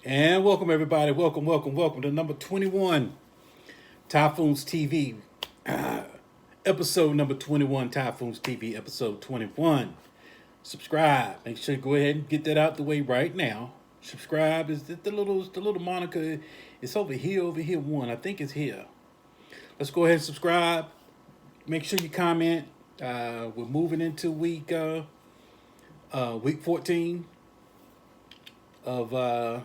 And welcome everybody. Welcome to number 21 Typhoons TV. Episode number 21 Typhoons TV, episode 21. Subscribe. Make sure you go ahead and get that out the way right now. Subscribe is the little moniker. It's over here one. I think it's here. Let's go ahead and subscribe. Make sure you comment. We're moving into week 14 of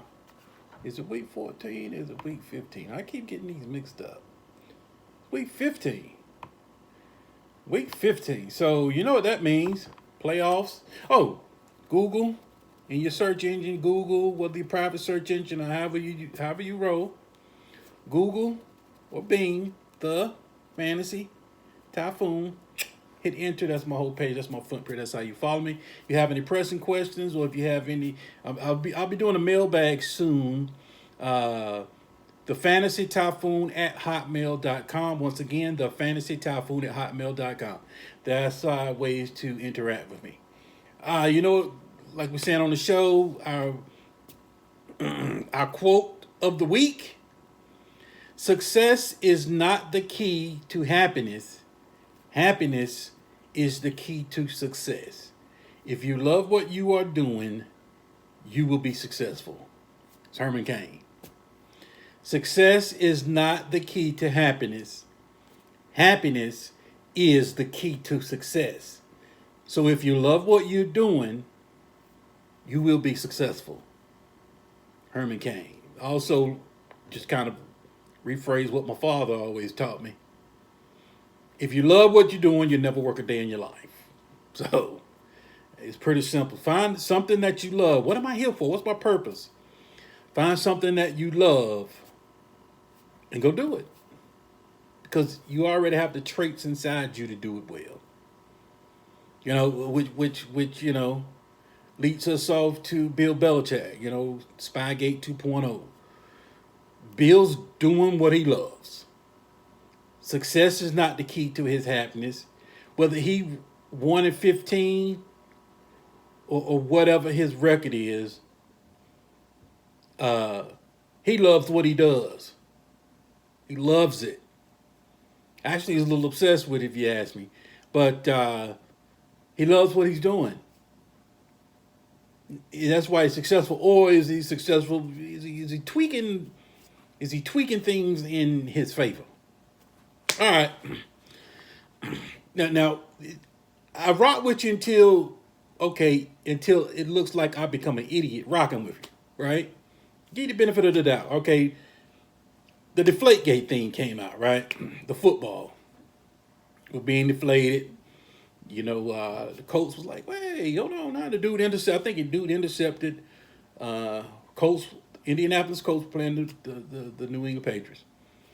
is it week 14? Is it week 15? I keep getting these mixed up. Week 15. Week 15. So you know what that means. Playoffs. Oh, Google. In your search engine, Google, whether your private search engine or however you roll. Google or Bing, the fantasy typhoon. Hit enter. That's my whole page. That's my footprint. That's how you follow me. If you have any pressing questions, or if you have any, I'll be doing a mailbag soon. The fantasy typhoon at hotmail.com. Once again, the fantasy typhoon at hotmail.com. That's ways to interact with me. Like we're saying on the show, our quote of the week: "Success is not the key to happiness. Happiness is the key to success. If you love what you are doing, you will be successful." It's Herman Cain. Success is not the key to happiness. Happiness is the key to success. So if you love what you're doing, you will be successful. Herman Cain. Also, just kind of rephrase what my father always taught me. If you love what you're doing, you'll never work a day in your life. So it's pretty simple. Find something that you love. What am I here for? What's my purpose? Find something that you love and go do it. Because you already have the traits inside you to do it well. Which leads us off to Bill Belichick, Spygate 2.0. Bill's doing what he loves. Success is not the key to his happiness. Whether he 1-15 or whatever his record is, he loves what he does. He loves it. Actually, he's a little obsessed with it, if you ask me. But he loves what he's doing. That's why he's successful. Or is he successful? Is he tweaking? Is he tweaking things in his favor? All right. Now, I rock with you until it looks like I become an idiot rocking with you, right? Give you the benefit of the doubt. Okay, the Deflategate thing came out, right? The football was being deflated. The Colts was like, "Hey, hold on, now the dude intercepted." I think the dude intercepted. Colts, Indianapolis Colts playing the New England Patriots.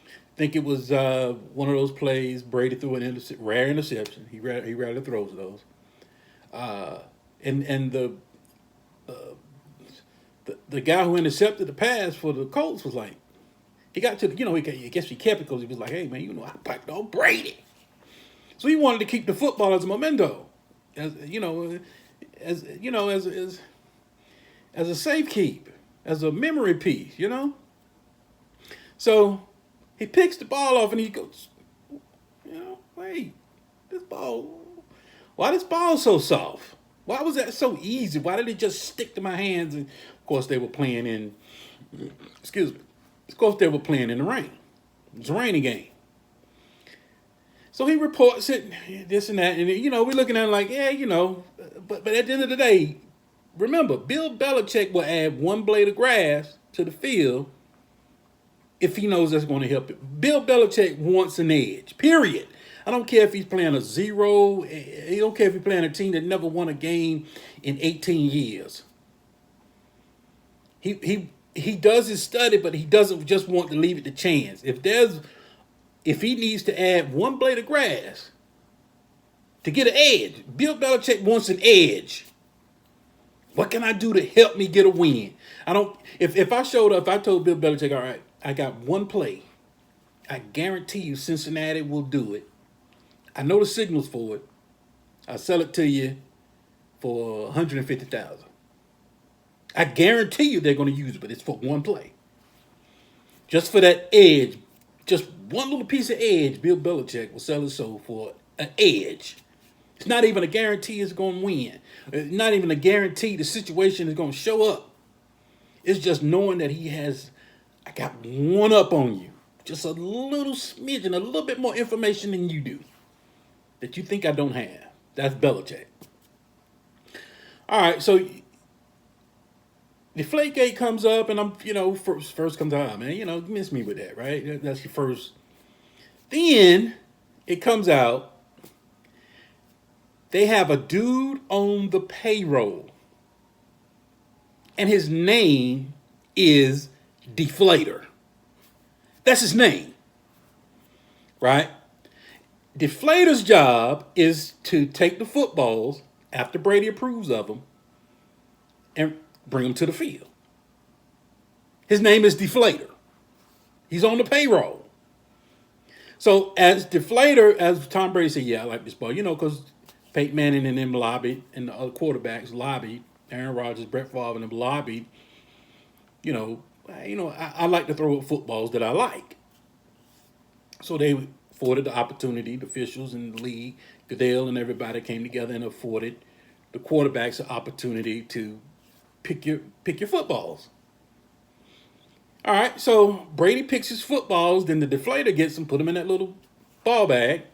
I think it was one of those plays. Brady threw an rare interception. He rarely throws those. And the guy who intercepted the pass for the Colts was like, he got to I guess he kept it because he was like, "Hey man, I packed on Brady." So he wanted to keep the football as a memento, as a safe keep, as a memory piece, So he picks the ball off and he goes, "Wait, why this ball so soft? Why was that so easy? Why did it just stick to my hands?" And of course they were playing in, they were playing in the rain. It was a rainy game. So he reports it, this and that, and we're looking at it like, but at the end of the day, remember, Bill Belichick will add one blade of grass to the field if he knows that's going to help it. Bill Belichick wants an edge, period. I don't care if he's playing a zero. He don't care if he's playing a team that never won a game in 18 years. He does his study, but he doesn't just want to leave it to chance. If he needs to add one blade of grass to get an edge, Bill Belichick wants an edge. What can I do to help me get a win? If I told Bill Belichick, all right, I got one play, I guarantee you Cincinnati will do it. I know the signals for it. I'll sell it to you for $150,000. I guarantee you they're going to use it, but it's for one play. Just for that edge, just one little piece of edge, Bill Belichick will sell his soul for an edge. It's not even a guarantee it's going to win. It's not even a guarantee the situation is going to show up. It's just knowing that he has, I got one up on you. Just a little smidgen, a little bit more information than you do that you think I don't have. That's Belichick. All right, so Deflategate comes up, and I'm, first comes out, man, miss me with that, right? That's your first. Then it comes out, they have a dude on the payroll, and his name is Deflator. That's his name, right? Deflator's job is to take the footballs after Brady approves of them and bring them to the field. His name is Deflator. He's on the payroll. So as Deflator, as Tom Brady said, yeah, I like this ball, because Peyton Manning and them lobbied, and the other quarterbacks lobbied, Aaron Rodgers, Brett Favre, and them lobbied, I like to throw footballs that I like. So they afforded the opportunity, the officials in the league, Goodell and everybody came together and afforded the quarterbacks an opportunity to pick your footballs. All right, so Brady picks his footballs, then the Deflator gets them, put them in that little ball bag,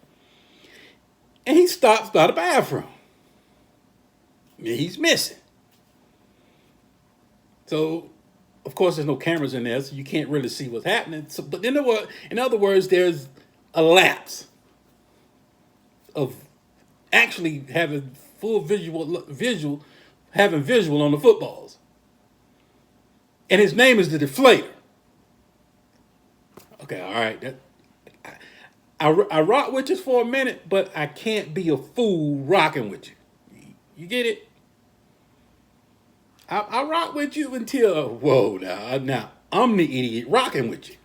and he stops by the bathroom. He's missing. So, of course, there's no cameras in there, so you can't really see what's happening. So, but in other words, there's a lapse of actually having full visual, having visual on the footballs. And his name is the Deflator. Okay, all right. I rock with you for a minute, but I can't be a fool rocking with you. You get it? I rock with you until, whoa, now I'm the idiot rocking with you.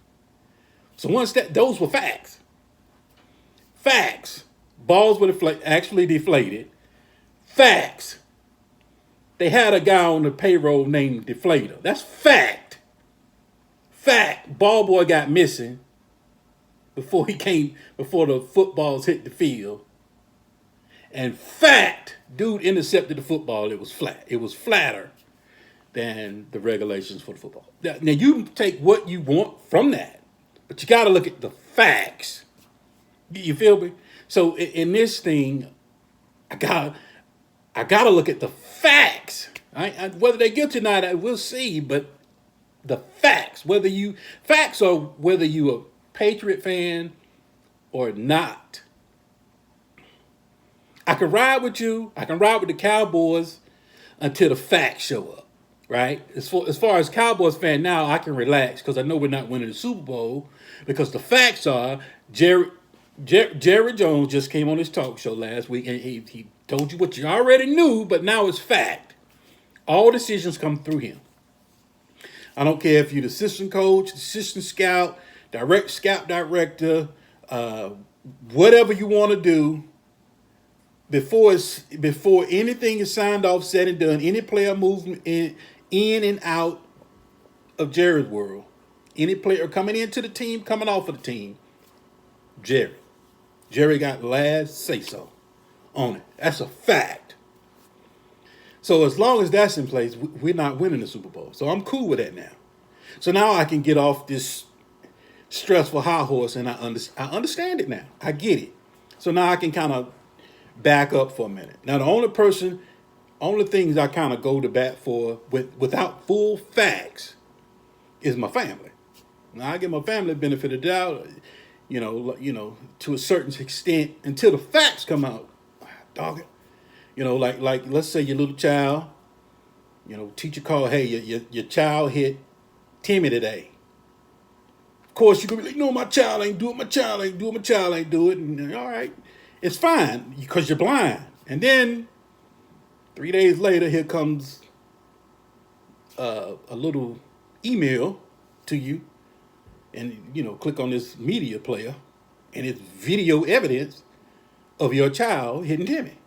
So once those were facts. Facts. Balls were actually deflated. Facts. They had a guy on the payroll named Deflator. That's fact. Fact. Ball boy got missing before the footballs hit the field. And fact, dude intercepted the football. It was flat. It was flatter than the regulations for the football. Now you take what you want from that, but you got to look at the facts. You feel me? So in this thing, I gotta look at the facts. Whether they're guilty or not, we'll see. But the facts, whether you a Patriot fan or not. I can ride with you. I can ride with the Cowboys until the facts show up. Right? As far as Cowboys fan now, I can relax because I know we're not winning the Super Bowl because the facts are Jerry Jones just came on his talk show last week and he told you what you already knew, but now it's fact. All decisions come through him. I don't care if you're the assistant coach, assistant scout, scout director, whatever you want to do. Before anything is signed off, said and done, any player movement in and out of Jerry's world, any player coming into the team, coming off of the team, Jerry got last say so on it. That's a fact. So as long as that's in place, we're not winning the Super Bowl. So I'm cool with that now. So now I can get off this stressful high horse, and I understand it now. I get it. So now I can kind of back up for a minute. Now the only things I kind of go to bat for without full facts is my family. Now I give my family the benefit of the doubt, to a certain extent until the facts come out. Dog it. Like let's say your little child, teacher called, hey, your child hit Timmy today. Of course, you're going to be like, no, my child ain't do it, my child ain't do it. And all right, it's fine because you're blind. And then 3 days later, here comes a little email to you. And, click on this media player. And it's video evidence of your child hitting Timmy.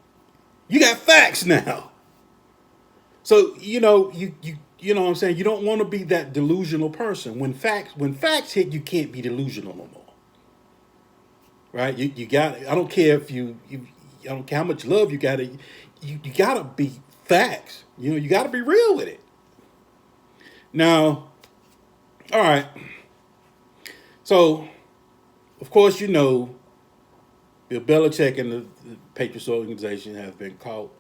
You got facts now. So, you you know what I'm saying? You don't want to be that delusional person. When facts hit, you can't be delusional no more. Right? You got. I don't care if I don't care how much love you got. You gotta be facts. You know, you gotta be real with it. Now, all right. So, of course, you know, Bill Belichick and the Patriots organization have been caught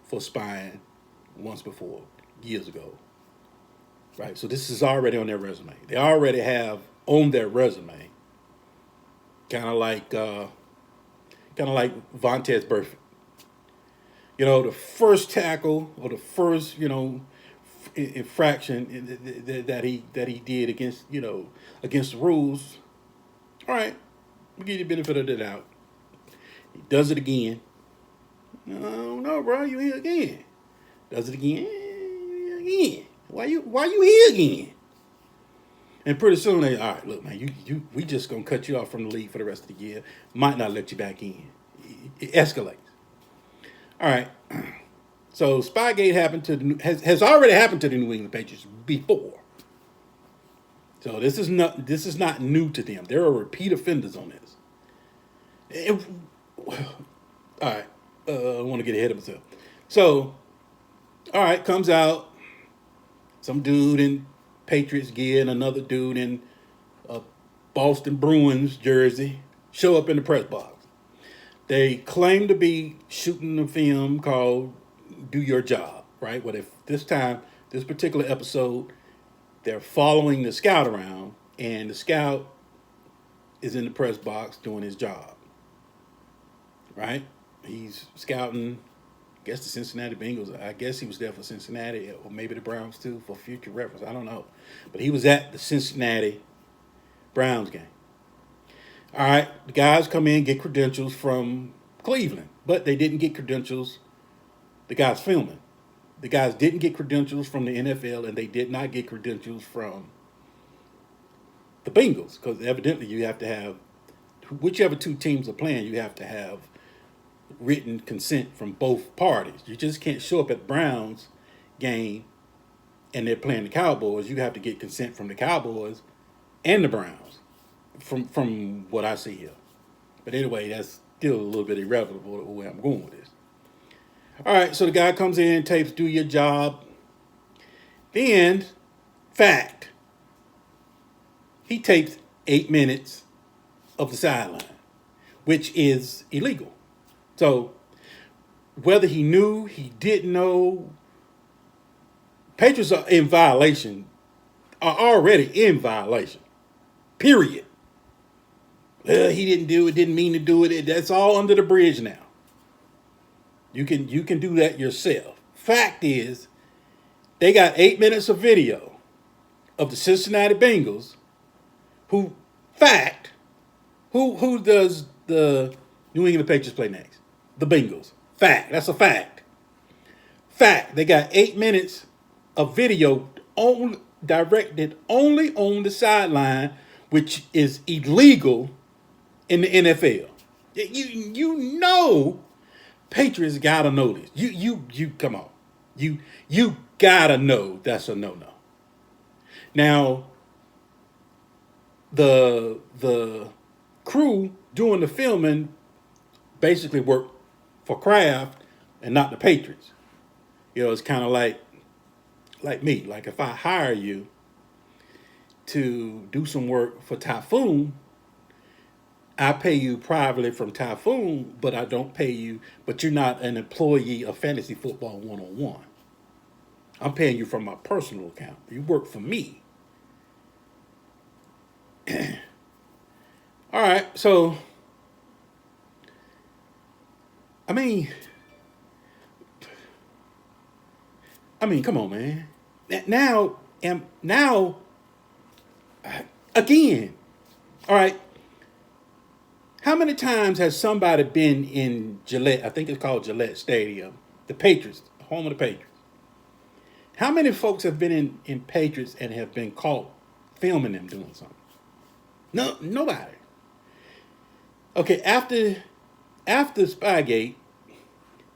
for spying once before, years ago. Right? So this is already on their resume. They already have on their resume, kind of like Vontez Burfict. You know, the first tackle or the first, infraction that he did against, against the rules. All right, we give you the benefit of the doubt. He does it again. No, bro, you here again. Does it again. Why you here again? And pretty soon they, all right, look, man, we just gonna cut you off from the league for the rest of the year. Might not let you back in. It escalates. All right. So Spygate has already happened to the New England Patriots before. So this is not new to them. There are repeat offenders on this. All right. I want to get ahead of myself. So, all right, comes out some dude in Patriots gear and another dude in a Boston Bruins jersey show up in the press box. They claim to be shooting a film called Do Your Job, right? Well, if this particular episode, they're following the scout around, and the scout is in the press box doing his job, right? He's scouting, I guess, the Cincinnati Bengals. I guess he was there for Cincinnati, or maybe the Browns too, for future reference. I don't know. But he was at the Cincinnati Browns game. All right, the guys come in, get credentials from Cleveland, but they didn't get credentials. The guys filming. The guys didn't get credentials from the NFL, and they did not get credentials from the Bengals, because evidently you have to have, whichever two teams are playing, you have to have written consent from both parties. You just can't show up at Browns game and they're playing the Cowboys. You have to get consent from the Cowboys and the Browns, from what I see here. But anyway, that's still a little bit irrelevant the way I'm going with this. All right, so the guy comes in, tapes Do Your Job. Then, fact, he tapes 8 minutes of the sideline, which is illegal. So, whether he knew, he didn't know, Patriots are in violation, are already in violation. Period. Well, he didn't do it, didn't mean to do it. That's all under the bridge now. You can do that yourself. Fact is, they got 8 minutes of video of the Cincinnati Bengals. Who does the New England Patriots play next? The Bengals. Fact. That's a fact. Fact. They got 8 minutes of video directed only on the sideline, which is illegal in the NFL. You know, Patriots gotta know this. You come on. You gotta know that's a no-no. Now, the crew doing the filming basically worked for Kraft and not the Patriots. You know, it's kind of like me. Like if I hire you to do some work for Typhoon, I pay you privately from Typhoon, but I don't pay you, but you're not an employee of Fantasy Football 101. I'm paying you from my personal account. You work for me. All right, so, I mean, come on, man. Now, again, all right, how many times has somebody been in Gillette? I think it's called Gillette Stadium, the Patriots, home of the Patriots. How many folks have been in Patriots and have been caught filming them doing something? No, nobody. Okay, after Spygate,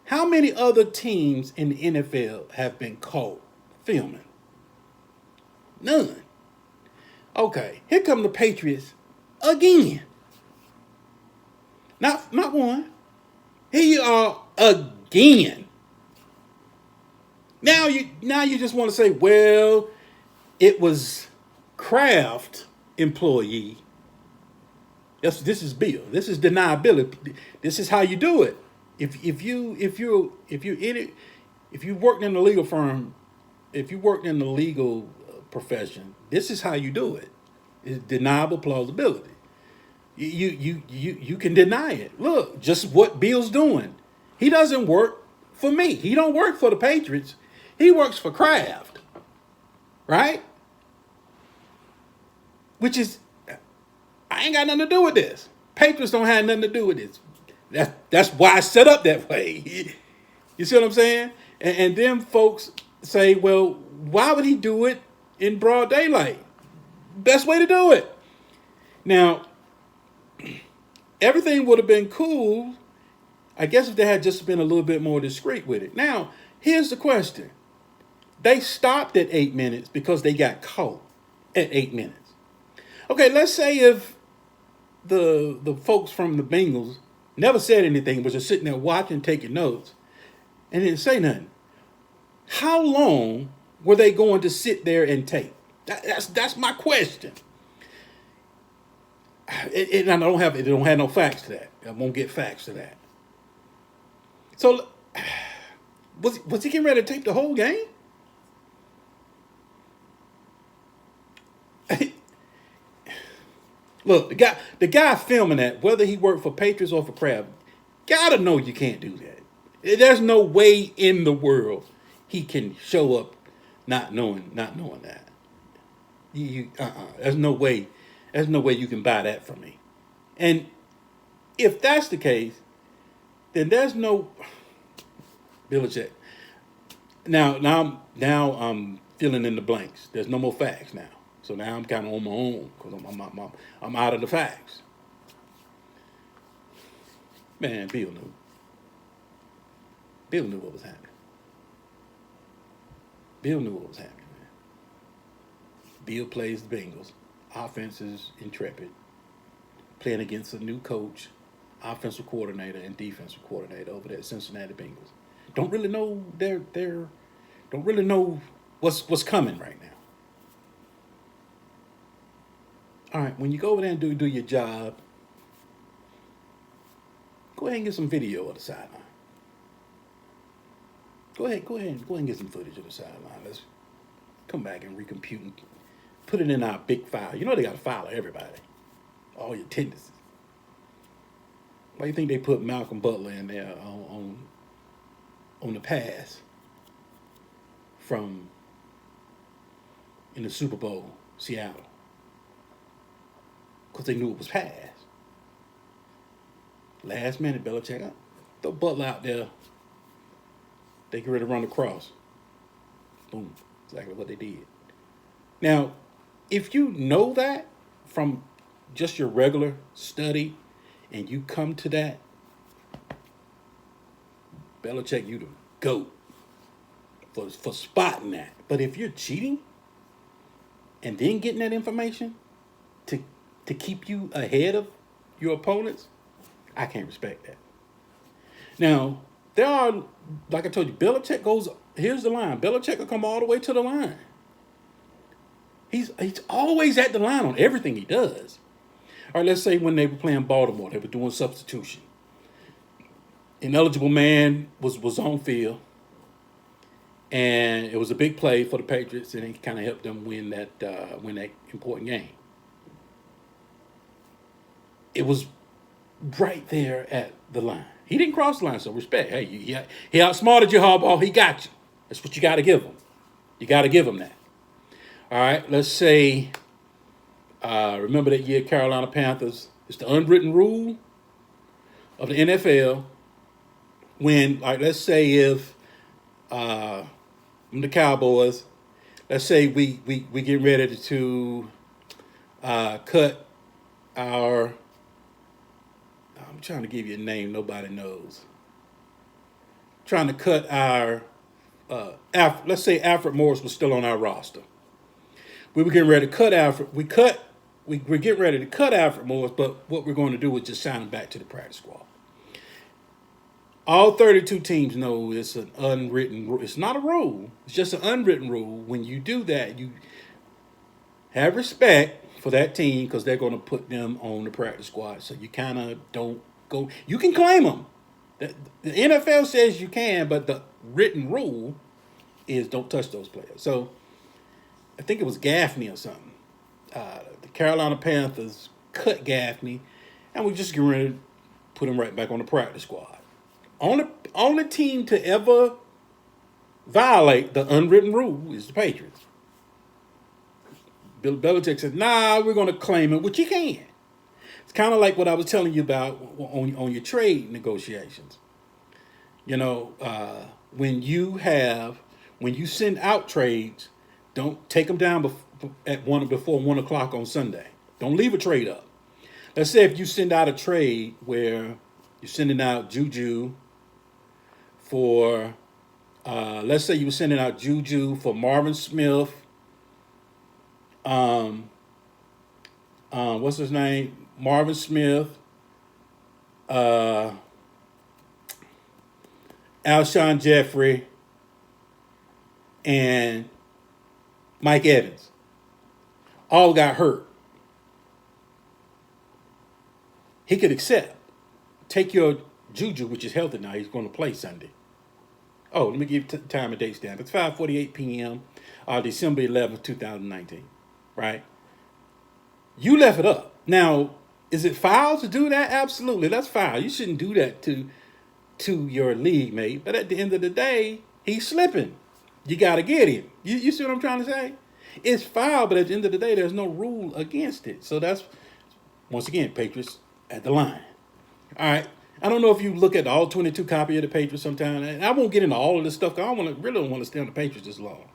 how many other teams in the NFL have been caught filming? None. Okay, here come the Patriots again. Not one. Here you are again. Now you just want to say, well, it was Kraft employee. This is Bill. This is deniability. This is how you do it. If you worked in a legal firm, if you worked in the legal profession, this is how you do it. It's deniable plausibility. You can deny it. Look, just what Bill's doing. He doesn't work for me. He don't work for the Patriots. He works for Kraft, right? Which is, I ain't got nothing to do with this. Patriots don't have nothing to do with this. That's why I set up that way. You see what I'm saying? And then folks say, well, why would he do it in broad daylight? Best way to do it. Now, everything would have been cool, I guess, if they had just been a little bit more discreet with it. Now, here's the question. They stopped at 8 minutes because they got caught at 8 minutes. Okay, let's say if the folks from the Bengals never said anything, was just sitting there watching, taking notes, and didn't say nothing. How long were they going to sit there and take? That's my question. And I don't have no facts to that. I won't get facts to that. So was he getting ready to tape the whole game? Look, the guy filming that, whether he worked for Patriots or for Kraft, gotta know you can't do that. There's no way in the world he can show up not knowing that. There's no way. There's no way you can buy that from me. And if that's the case, then there's no Belichick. Now I'm filling in the blanks. There's no more facts now. So now I'm kind of on my own because I'm out of the facts. Man, Bill knew. Bill knew what was happening. Bill knew what was happening, man. Bill plays the Bengals. Offense is intrepid. Playing against a new coach, offensive coordinator, and defensive coordinator over there at Cincinnati Bengals. Don't really know don't really know what's coming right now. All right, when you go over there and do your job, go ahead and get some video of the sideline. Go ahead and get some footage of the sideline. Let's come back and recompute and put it in our big file. You know they got a file of everybody, all your tendencies. Why do you think they put Malcolm Butler in there on the pass from in the Super Bowl, Seattle? Because they knew it was pass. Last minute, Belichick, throw Butler out there. They get ready to run across. Boom. Exactly what they did. Now, if you know that from just your regular study and you come to that, Belichick, you the GOAT for spotting that. But if you're cheating and then getting that information to keep you ahead of your opponents, I can't respect that. Now, there are, like I told you, Belichick goes, here's the line. Belichick will come all the way to the line. He's always at the line on everything he does. All right, let's say when they were playing Baltimore, they were doing substitution. An eligible man was on field, and it was a big play for the Patriots, and it kind of helped them win that important game. It was right there at the line. He didn't cross the line, so respect. Hey, he outsmarted you, Harbaugh. He got you. That's what you got to give him. You got to give him that. All right, let's say, remember that year, Carolina Panthers. It's the unwritten rule of the NFL when, like, let's say if the Cowboys, let's say we get ready to cut our, I'm trying to give you a name nobody knows. Trying to cut our, let's say Alfred Morris was still on our roster. We were getting ready to cut Alfred. We're getting ready to cut Alfred Morris, but what we're going to do is just sign him back to the practice squad. All 32 teams know it's an unwritten rule. It's not a rule. It's just an unwritten rule. When you do that, you have respect for that team because they're going to put them on the practice squad. So you kind of don't go. You can claim them. The NFL says you can, but the written rule is don't touch those players. So I think it was Gaffney or something. The Carolina Panthers cut Gaffney, and we just get ready to put him right back on the practice squad. Only team to ever violate the unwritten rule is the Patriots. Bill Belichick said, "Nah, we're going to claim it," which you can. It's kind of like what I was telling you about on your trade negotiations. You know, when you send out trades, don't take them down before 1 o'clock on Sunday. Don't leave a trade up. Let's say if you send out a trade where you're sending out Juju for, let's say you were sending out Juju for Marvin Smith. What's his name? Marvin Smith, Alshon Jeffrey, and Mike Evans. All got hurt. He could accept. Take your Juju, which is healthy now. He's going to play Sunday. Oh, let me give you time and date stamp. It's 5:48 p.m. December 11th, 2019. Right? You left it up. Now, is it foul to do that? Absolutely. That's foul. You shouldn't do that to your league mate. But at the end of the day, he's slipping. You got to get him. You see what I'm trying to say? It's foul, but at the end of the day, there's no rule against it. So that's, once again, Patriots at the line. All right. I don't know if you look at the all 22 copy of the Patriots sometime. And I won't get into all of this stuff because I really don't want to stay on the Patriots this long.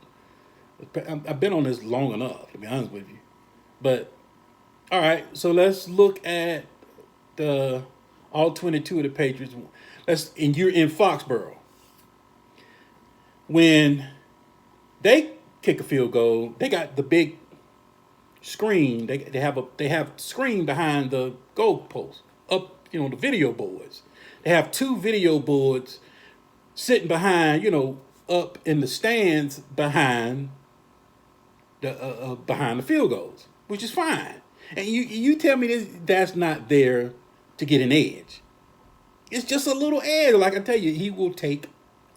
I've been on this long enough, to be honest with you. But, all right, so let's look at the all 22 of the Patriots. And you're in Foxborough. When they kick a field goal, they got the big screen. They have screen behind the goal post up, the video boards. They have 2 video boards sitting behind, up in the stands behind the field goals, which is fine. And you tell me that's not there to get an edge. It's just a little edge. Like I tell you, he will take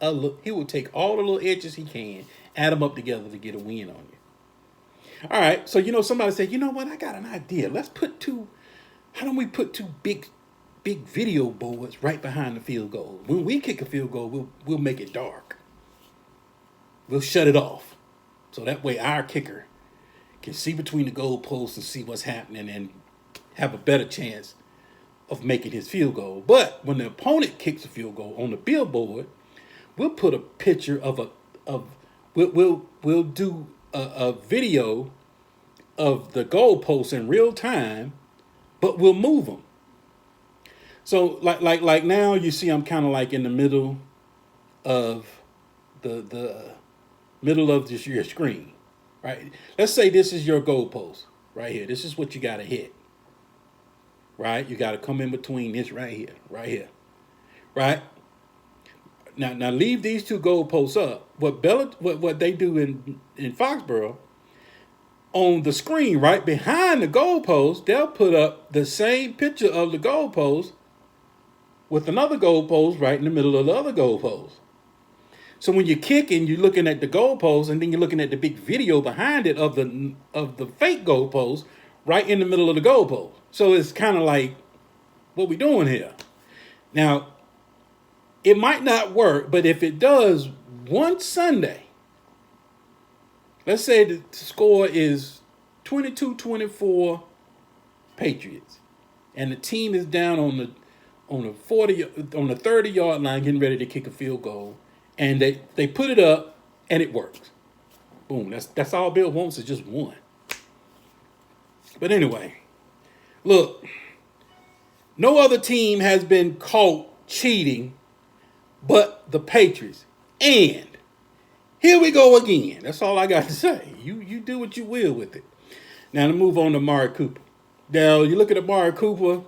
all the little edges he can, add them up together to get a win on you. All right, so somebody said, you know what? I got an idea. How don't we put 2 big video boards right behind the field goal? When we kick a field goal, we'll make it dark. We'll shut it off. So that way our kicker can see between the goal posts and see what's happening and have a better chance of making his field goal. But when the opponent kicks a field goal on the billboard, we'll put a picture we'll do a video of the goal posts in real time, but we'll move them. So like now you see I'm kind of like in the middle of the middle of your screen, right? Let's say this is your goalpost right here. This is what you got to hit, right? You got to come in between this right here, right? Now leave these 2 goalposts up. What they do in Foxborough, on the screen right behind the goalpost, they'll put up the same picture of the goalpost with another goalpost right in the middle of the other goalpost. So when you're kicking, you're looking at the goalpost, and then you're looking at the big video behind it of the fake goalpost right in the middle of the goalpost. So it's kind of like, what we doing here? Now, it might not work, but if it does one Sunday, let's say the score is 22-24 Patriots, and the team is down on the 30-yard line getting ready to kick a field goal, and they put it up and it works. Boom. That's all Bill wants is just one. But anyway, look, no other team has been caught cheating but the Patriots. And Here we go again. That's all I got to say. You do what you will with it. Now to move on to Amari Cooper. Now you look at Amari Cooper.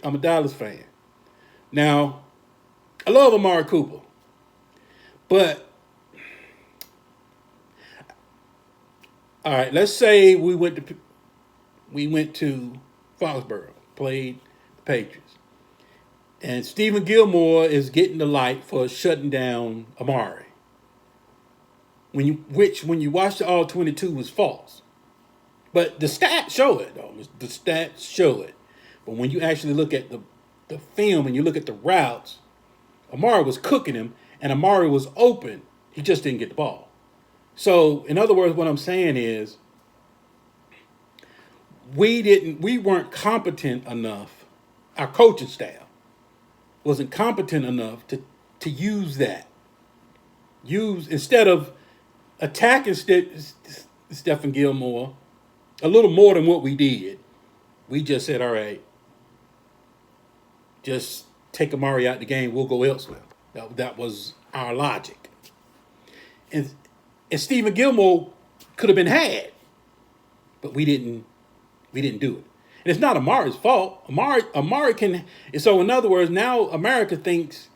I'm a Dallas fan. Now I love Amari Cooper, but all right. Let's say we went to Foxborough, played the Patriots, and Stephen Gilmore is getting the light for shutting down Amari. When you watch the all 22 was false. But the stats show it, though. The stats show it. But when you actually look at the film and you look at the routes, Amari was cooking him, and Amari was open. He just didn't get the ball. So, in other words, what I'm saying is, we weren't competent enough. Our coaching staff wasn't competent enough to use that. Instead of attacking Stephen Gilmore a little more than what we did, we just said, all right, just take Amari out the game, we'll go elsewhere. That was our logic. And Stephen Gilmore could have been had, but we didn't do it. And it's not Amari's fault. Amari can. So in other words, now America thinks,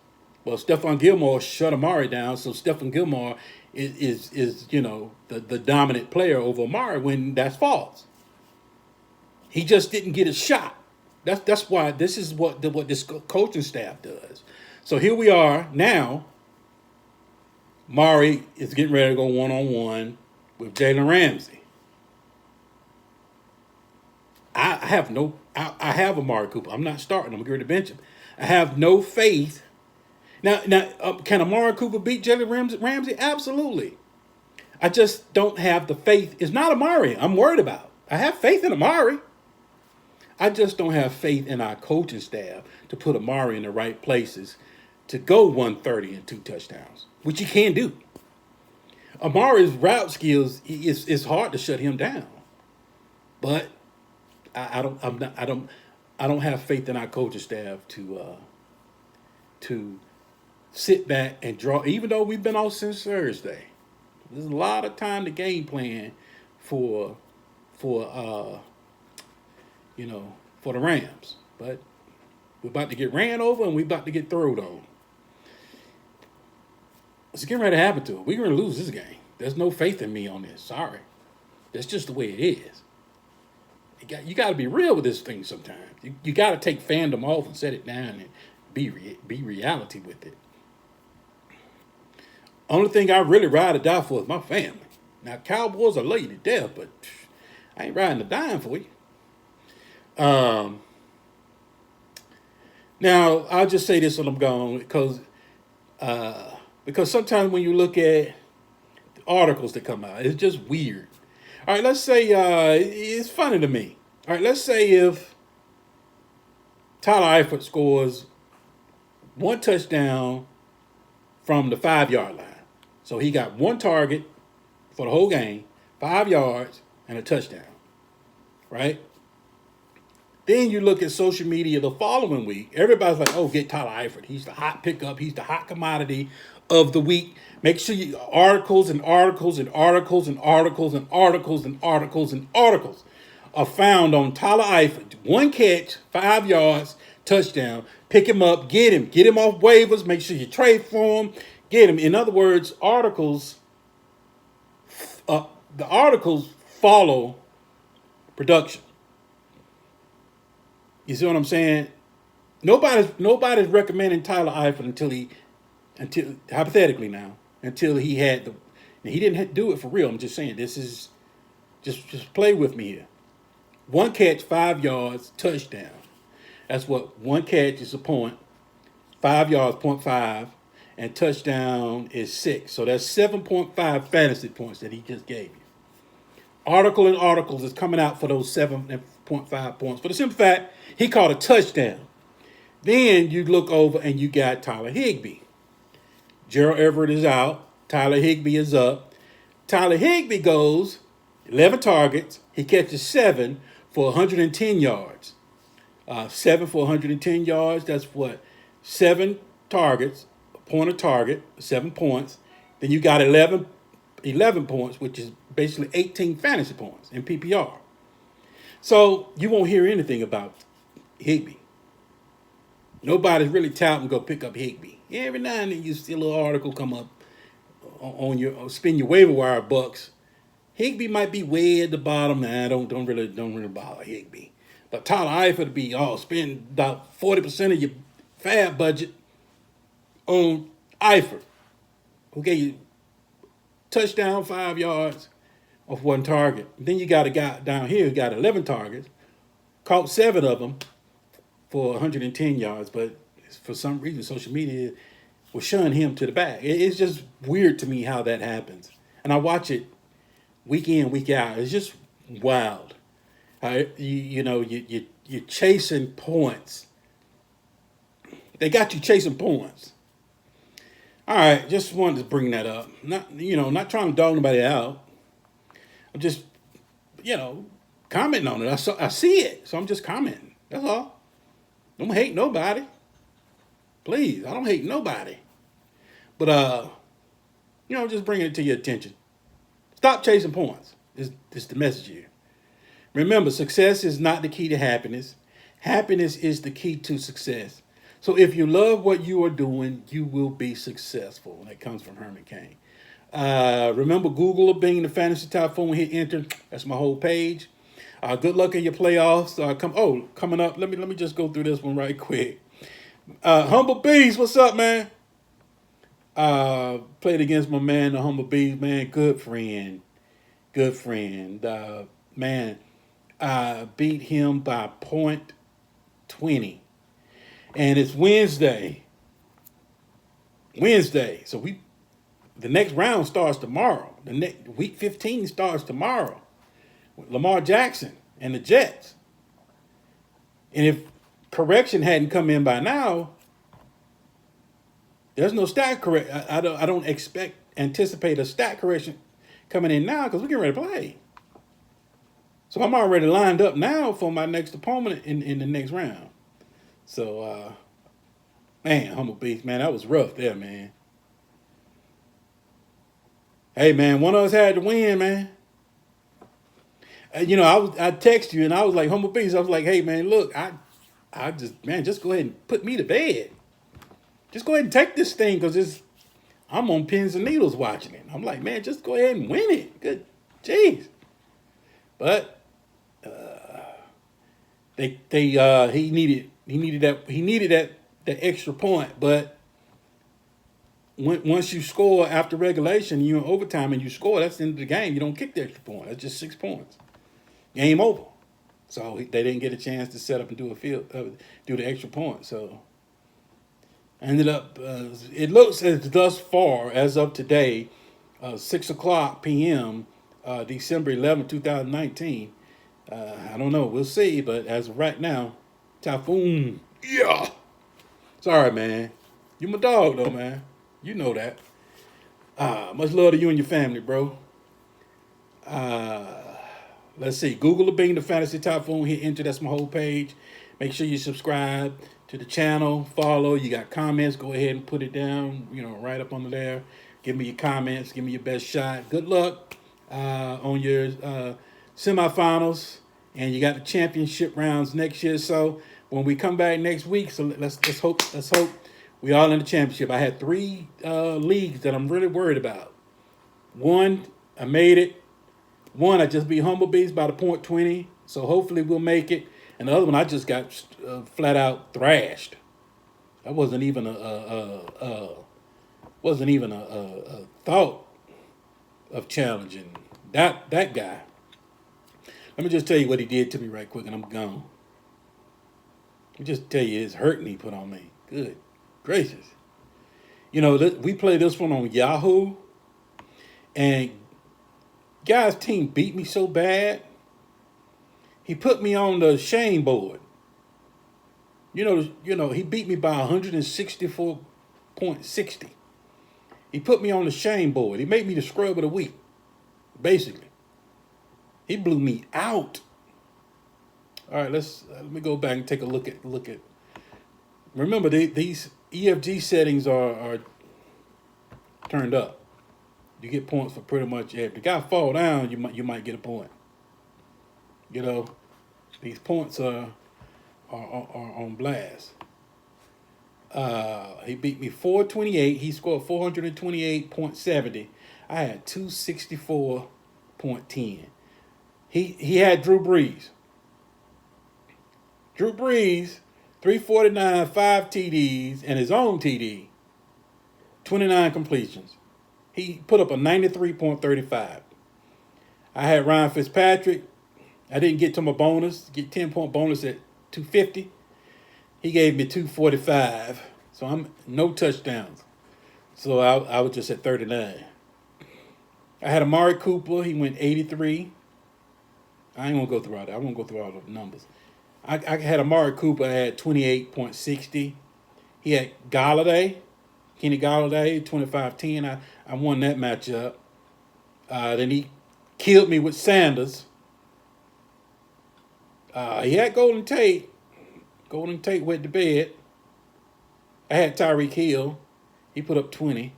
well, Stephon Gilmore shut Amari down, so Stephon Gilmore is the dominant player over Amari, when that's false. He just didn't get a shot. That's why this is what this coaching staff does. So here we are now. Amari is getting ready to go one-on-one with Jalen Ramsey. I have Amari Cooper. I'm not starting. I'm going to bench him. I have no faith. Now, can Amari Cooper beat Jalen Ramsey? Absolutely. I just don't have the faith. It's not Amari I'm worried about. I have faith in Amari. I just don't have faith in our coaching staff to put Amari in the right places to go 130 and 2 touchdowns, which he can do. Amari's route skills, it's hard to shut him down. But I don't have faith in our coaching staff to sit back and draw, even though we've been off since Thursday. There's a lot of time to game plan for the Rams. But we're about to get ran over and we're about to get thrown on. It's getting ready to happen to us. We're going to lose this game. There's no faith in me on this. Sorry. That's just the way it is. You got to be real with this thing sometimes. You got to take fandom off and set it down and be reality with it. Only thing I really ride or die for is my family. Now, Cowboys, I love you to death, but I ain't riding a dime for you. Now, I'll just say this when I'm gone, because sometimes when you look at the articles that come out, it's just weird. All right, let's say it's funny to me. All right, let's say if Tyler Eifert scores 1 touchdown from the 5-yard line. So he got 1 target for the whole game, 5 yards, and a touchdown, right? Then you look at social media the following week. Everybody's like, oh, get Tyler Eifert. He's the hot pickup. He's the hot commodity of the week. Make sure you articles and articles and articles and articles and articles and articles and articles are found on Tyler Eifert. 1 catch, 5 yards, touchdown. Pick him up, get him. Get him off waivers. Make sure you trade for him. Get him. In other words, articles, the articles follow production. You see what I'm saying? Nobody's recommending Tyler Eifert until hypothetically now, until he had the. He didn't do it for real. I'm just saying this is just play with me here. 1 catch, 5 yards, touchdown. That's what 1 catch is a point, 5 yards, 0.5, and touchdown is 6. So that's 7.5 fantasy points that he just gave you. Article and articles is coming out for those 7.5 points. For the simple fact, he caught a touchdown. Then you look over and you got Tyler Higbee. Gerald Everett is out. Tyler Higbee is up. Tyler Higbee goes 11 targets. He catches 7 for 110 yards. 7 for 110 yards. That's what? 7 targets, a point a target, 7 points. Then you got 11 11 points, which is basically 18 fantasy points in PPR. So you won't hear anything about Higbee. Nobody's really touting go pick up Higbee. Every now and then you see a little article come up on your spin your waiver wire bucks. Higbee might be way at the bottom. Nah, don't really bother Higbee. But Tyler Eifert to be spend about 40% of your fab budget on Eifert, who gave you touchdown, 5 yards off one target. Then you got a guy down here who got 11 targets, caught 7 of them for 110 yards, but for some reason social media will shun him to the back. It's just weird to me how that happens. And I watch it week in, week out. It's just wild. You're chasing points. They got you chasing points. All right, just wanted to bring that up. Not trying to dog nobody out. I'm just, commenting on it. I see it, so I'm just commenting. That's all. Don't hate nobody. Please, I don't hate nobody. But, just bringing it to your attention. Stop chasing points is the message here. Remember, success is not the key to happiness. Happiness is the key to success. So if you love what you are doing, you will be successful. And that comes from Herman Cain. Remember, Google being the Fantasy Typhoon, hit enter. That's my whole page. Good luck in your playoffs. Coming up. Let me just go through this one right quick. Humble Bees, what's up, man? Played against my man, the Humble Bees, man. Good friend. Beat him by .20. And it's Wednesday. So the next round starts tomorrow. The next week 15 starts tomorrow. With Lamar Jackson and the Jets. And if correction hadn't come in by now, there's no stat correct. I don't anticipate a stat correction coming in now because we're getting ready to play. So I'm already lined up now for my next opponent in the next round. So, man, Humble Beast, man, that was rough there, man. Hey, man, one of us had to win, man. I text you and I was like, Humble Beast, I was like, hey, man, look, just go ahead and put me to bed. Just go ahead and take this thing because I'm on pins and needles watching it. I'm like, man, just go ahead and win it. Good, jeez. But he needed that extra point. But once you score after regulation, you're in overtime and you score, that's the end of the game. You don't kick the extra point. That's just 6 points. Game over. So they didn't get a chance to set up and do the extra point. So ended up, it looks as thus far as of today, 6:00 p.m. December 11, 2019. I don't know. We'll see. But as of right now, Typhoon. Yeah. Sorry, man. You my dog, though, man. You know that. Much love to you and your family, bro. Let's see. Google being the Fantasy Typhoon. Hit enter. That's my whole page. Make sure you subscribe to the channel. Follow. You got comments. Go ahead and put it down. Right up under there. Give me your comments. Give me your best shot. Good luck on your semifinals. And you got the championship rounds next year. So when we come back next week, so let's hope we all in the championship. I had 3 leagues that I'm really worried about. One, I made it. One, I just beat Humble Beast by the .20. So hopefully we'll make it. And the other one, I just got flat out thrashed. That wasn't even a thought of challenging that guy. Let me just tell you what he did to me right quick, and I'm gone. Let me just tell you his hurting he put on me. Good gracious. We played this one on Yahoo, and guy's team beat me so bad, he put me on the shame board. He beat me by 164.60. He put me on the shame board. He made me the scrub of the week, basically. He blew me out. All right, let me go back and take a look at. Remember, these EFG settings are turned up. You get points for pretty much if the guy fall down, you might get a point. You know, these points are on blast. He beat me 428. He scored 428.70. I had 264.10. He had Drew Brees. Drew Brees, 349, 5 TDs, and his own TD, 29 completions. He put up a 93.35. I had Ryan Fitzpatrick. I didn't get to my bonus, get 10-point bonus at 250. He gave me 245. So I'm no touchdowns. So I was just at 39. I had Amari Cooper. He went 83. I ain't gonna go through all that. I won't go through all the numbers. I had Amari Cooper at 28.60. He had Kenny Galladay, 25-10. I won that matchup. Then he killed me with Sanders. He had Golden Tate. Golden Tate went to bed. I had Tyreek Hill. He put up 20.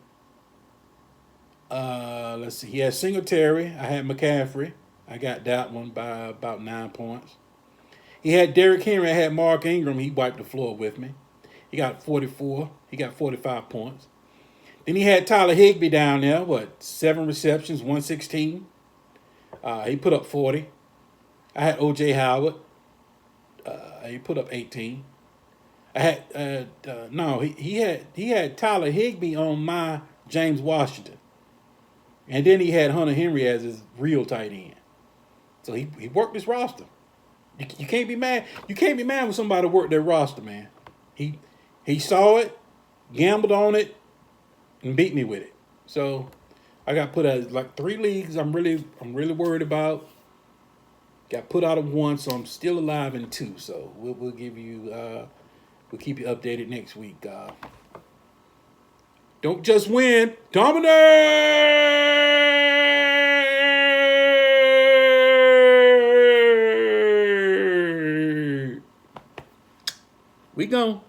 Let's see. He had Singletary. I had McCaffrey. I got that one by about 9 points. He had Derrick Henry. I had Mark Ingram. He wiped the floor with me. He got 44. He got 45 points. Then he had Tyler Higbee down there. 7 receptions, 116. He put up 40. I had O.J. Howard. He put up 18. I had he had Tyler Higbee on my James Washington, and then he had Hunter Henry as his real tight end. So he worked his roster. You can't be mad. You can't be mad when somebody worked their roster, man. He saw it, gambled on it, and beat me with it. So I got put out like 3 leagues. I'm really worried about. Got put out of 1, so I'm still alive in 2. So we'll give you we'll keep you updated next week. Don't just win, dominate. We gone.